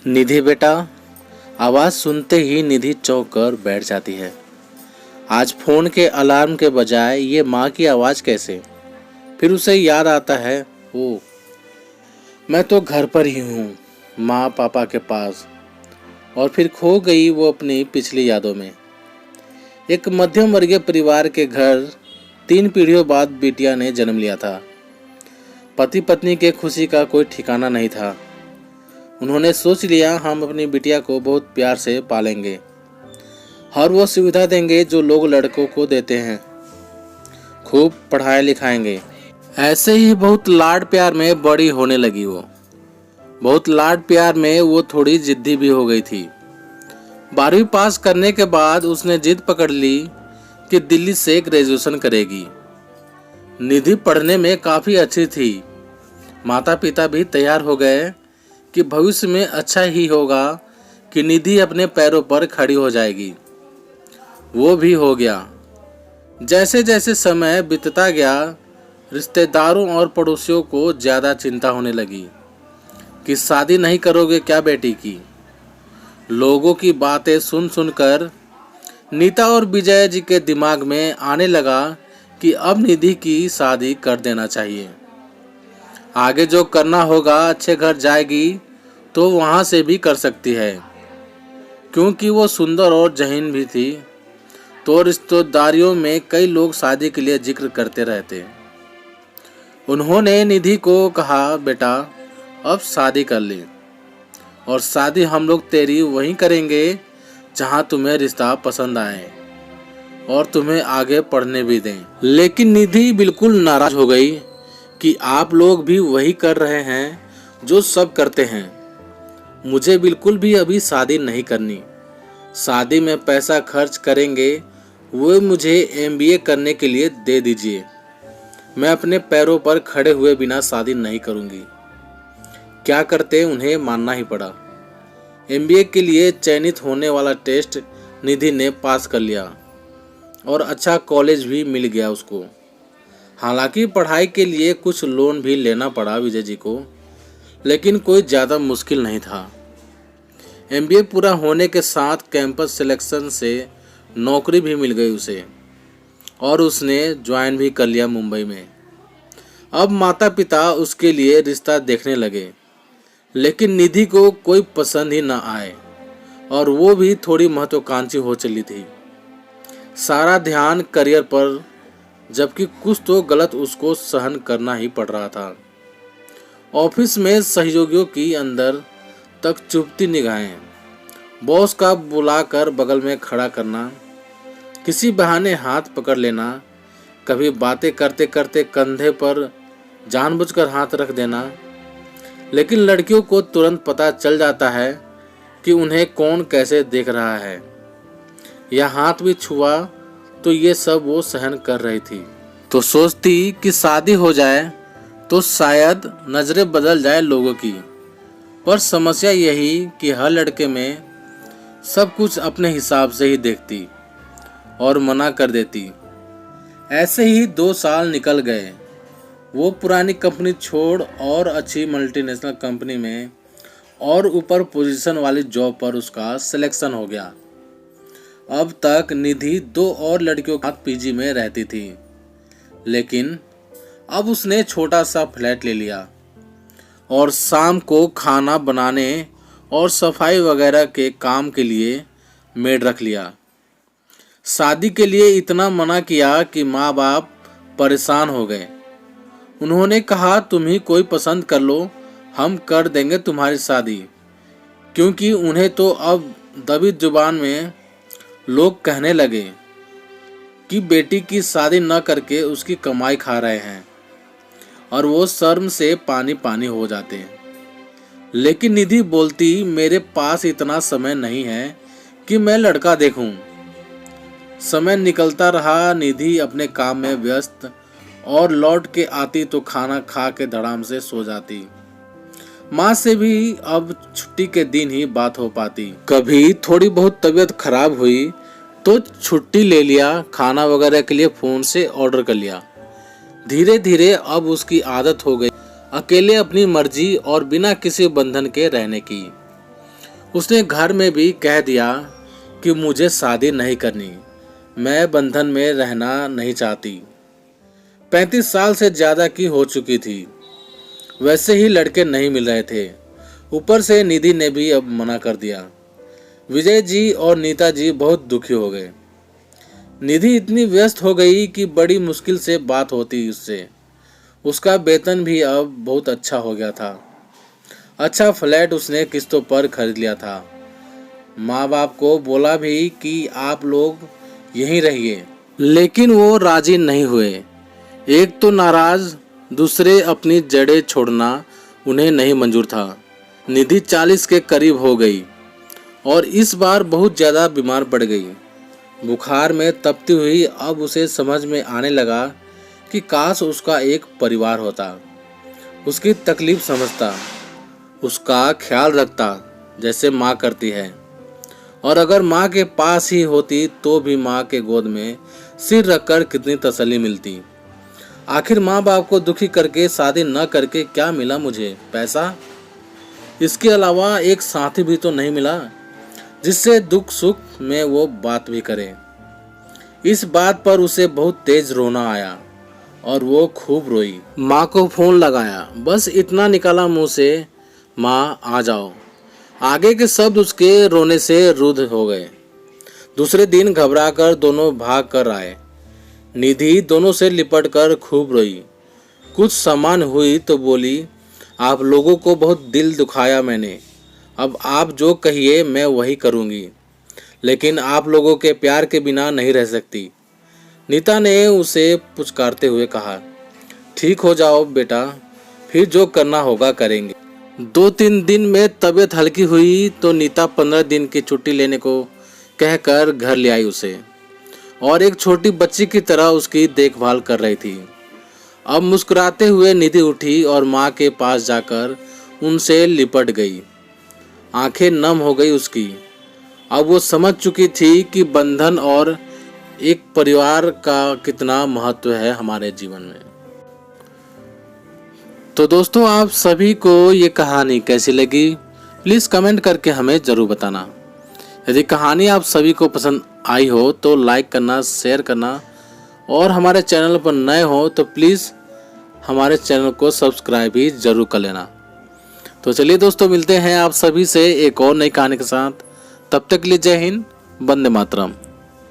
निधि बेटा, आवाज़ सुनते ही निधि चौंक कर बैठ जाती है। आज फोन के अलार्म के बजाय ये माँ की आवाज़ कैसे? फिर उसे याद आता है, ओ मैं तो घर पर ही हूँ, माँ पापा के पास। और फिर खो गई वो अपनी पिछली यादों में। एक मध्यम वर्गीय परिवार के घर 3 पीढ़ियों बाद बिटिया ने जन्म लिया था। पति पत्नी के खुशी का कोई ठिकाना नहीं था। उन्होंने सोच लिया, हम अपनी बिटिया को बहुत प्यार से पालेंगे, हर वो सुविधा देंगे जो लोग लड़कों को देते हैं, खूब पढ़ाई लिखाएंगे। ऐसे ही बहुत लाड प्यार में बड़ी होने लगी वो। बहुत लाड प्यार में वो थोड़ी जिद्दी भी हो गई थी। 12वीं पास करने के बाद उसने जिद पकड़ ली कि दिल्ली से ग्रेजुएशन करेगी। निधि पढ़ने में काफ़ी अच्छी थी। माता पिता भी तैयार हो गए कि भविष्य में अच्छा ही होगा कि निधि अपने पैरों पर खड़ी हो जाएगी। वो भी हो गया। जैसे जैसे समय बीतता गया, रिश्तेदारों और पड़ोसियों को ज़्यादा चिंता होने लगी कि शादी नहीं करोगे क्या बेटी की। लोगों की बातें सुन सुनकर नीता और विजय जी के दिमाग में आने लगा कि अब निधि की शादी कर देना चाहिए। आगे जो करना होगा, अच्छे घर जाएगी तो वहाँ से भी कर सकती है, क्योंकि वो सुंदर और जहीन भी थी। तो रिश्तेदारियों में कई लोग शादी के लिए जिक्र करते रहते। उन्होंने निधि को कहा, बेटा अब शादी कर ले, और शादी हम लोग तेरी वहीं करेंगे जहाँ तुम्हें रिश्ता पसंद आए और तुम्हें आगे पढ़ने भी दें। लेकिन निधि बिल्कुल नाराज हो गई कि आप लोग भी वही कर रहे हैं जो सब करते हैं। मुझे बिल्कुल भी अभी शादी नहीं करनी। शादी में पैसा खर्च करेंगे वो मुझे MBA करने के लिए दे दीजिए। मैं अपने पैरों पर खड़े हुए बिना शादी नहीं करूँगी। क्या करते उन्हें मानना ही पड़ा। MBA के लिए चयनित होने वाला टेस्ट निधि ने पास कर लिया और अच्छा कॉलेज भी मिल गया उसको। हालांकि पढ़ाई के लिए कुछ लोन भी लेना पड़ा विजय जी को, लेकिन कोई ज़्यादा मुश्किल नहीं था। MBA पूरा होने के साथ कैंपस सिलेक्शन से नौकरी भी मिल गई उसे, और उसने ज्वाइन भी कर लिया मुंबई में। अब माता पिता उसके लिए रिश्ता देखने लगे, लेकिन निधि को कोई पसंद ही ना आए, और वो भी थोड़ी महत्वाकांक्षी हो चली थी। सारा ध्यान करियर पर, जबकि कुछ तो गलत उसको सहन करना ही पड़ रहा था। ऑफिस में सहयोगियों की अंदर तक चुभती निगाहें, बॉस का बुलाकर बगल में खड़ा करना, किसी बहाने हाथ पकड़ लेना, कभी बातें करते करते कंधे पर जानबूझकर हाथ रख देना। लेकिन लड़कियों को तुरंत पता चल जाता है कि उन्हें कौन कैसे देख रहा है, या हाथ भी छुआ तो ये सब वो सहन कर रही थी। तो सोचती कि शादी हो जाए तो शायद नज़रें बदल जाए लोगों की। पर समस्या यही कि हर लड़के में सब कुछ अपने हिसाब से ही देखती और मना कर देती। ऐसे ही 2 साल निकल गए। वो पुरानी कंपनी छोड़ और अच्छी मल्टीनेशनल कंपनी में और ऊपर पोजीशन वाली जॉब पर उसका सिलेक्शन हो गया। अब तक निधि 2 और लड़कियों के साथ PG में रहती थी, लेकिन अब उसने छोटा सा फ्लैट ले लिया और शाम को खाना बनाने और सफाई वगैरह के काम के लिए मेड रख लिया। शादी के लिए इतना मना किया कि माँ बाप परेशान हो गए। उन्होंने कहा, तुम ही कोई पसंद कर लो, हम कर देंगे तुम्हारी शादी। क्योंकि उन्हें तो अब दबी जुबान में लोग कहने लगे कि बेटी की शादी न करके उसकी कमाई खा रहे हैं, और वो शर्म से पानी पानी हो जाते हैं। लेकिन निधि बोलती, मेरे पास इतना समय नहीं है कि मैं लड़का देखूं। समय निकलता रहा। निधि अपने काम में व्यस्त, और लौट के आती तो खाना खा के धड़ाम से सो जाती। माँ से भी अब छुट्टी के दिन ही बात हो पाती। कभी थोड़ी बहुत तबीयत खराब हुई तो छुट्टी ले लिया, खाना वगैरह के लिए फ़ोन से ऑर्डर कर लिया। धीरे धीरे अब उसकी आदत हो गई अकेले अपनी मर्जी और बिना किसी बंधन के रहने की। उसने घर में भी कह दिया कि मुझे शादी नहीं करनी, मैं बंधन में रहना नहीं चाहती। 35 साल से ज़्यादा की हो चुकी थी, वैसे ही लड़के नहीं मिल रहे थे। ऊपर से निधि ने भी अब मना कर दिया। विजय जी और नीता जी बहुत दुखी हो गए। निधि इतनी व्यस्त हो गई कि बड़ी मुश्किल से बात होती उससे। उसका वेतन भी अब बहुत अच्छा हो गया था। अच्छा फ्लैट उसने किस्तों पर खरीद लिया था। माँ बाप को बोला भी कि आप लोग यहीं रहिए, लेकिन वो राजी नहीं हुए। एक तो नाराज, दूसरे अपनी जड़ें छोड़ना उन्हें नहीं मंजूर था। निधि 40 के करीब हो गई और इस बार बहुत ज़्यादा बीमार पड़ गई। बुखार में तपती हुई अब उसे समझ में आने लगा कि काश उसका एक परिवार होता, उसकी तकलीफ समझता, उसका ख्याल रखता जैसे माँ करती है। और अगर माँ के पास ही होती तो भी माँ के गोद में सिर रखकर कितनी तसल्ली मिलती। आखिर माँ बाप को दुखी करके शादी न करके क्या मिला मुझे? पैसा। इसके अलावा एक साथी भी तो नहीं मिला जिससे दुख सुख में वो बात भी करे। इस बात पर उसे बहुत तेज रोना आया और वो खूब रोई। माँ को फोन लगाया, बस इतना निकाला मुंह से, माँ आ जाओ। आगे के शब्द उसके रोने से रुद्ध हो गए। दूसरे दिन घबराकर दोनों भाग कर आए। निधि दोनों से लिपटकर खूब रोई। कुछ सामान हुई तो बोली, आप लोगों को बहुत दिल दुखाया मैंने, अब आप जो कहिए मैं वही करूँगी, लेकिन आप लोगों के प्यार के बिना नहीं रह सकती। नीता ने उसे पुचकारते हुए कहा, ठीक हो जाओ बेटा, फिर जो करना होगा करेंगे। 2-3 दिन में तबीयत हल्की हुई तो नीता 15 दिन की छुट्टी लेने को कहकर घर ले आई उसे, और एक छोटी बच्ची की तरह उसकी देखभाल कर रही थी। अब मुस्कुराते हुए निधि उठी और माँ के पास जाकर उनसे लिपट गई। आंखें नम हो गई उसकी। अब वो समझ चुकी थी कि बंधन और एक परिवार का कितना महत्व है हमारे जीवन में। तो दोस्तों, आप सभी को ये कहानी कैसी लगी प्लीज़ कमेंट करके हमें ज़रूर बताना। यदि कहानी आप सभी को पसंद आई हो तो लाइक करना, शेयर करना, और हमारे चैनल पर नए हो तो प्लीज़ हमारे चैनल को सब्सक्राइब भी ज़रूर कर लेना। तो चलिए दोस्तों, मिलते हैं आप सभी से एक और नई कहानी के साथ। तब तक के लिए जय हिंद, वंदे मातरम।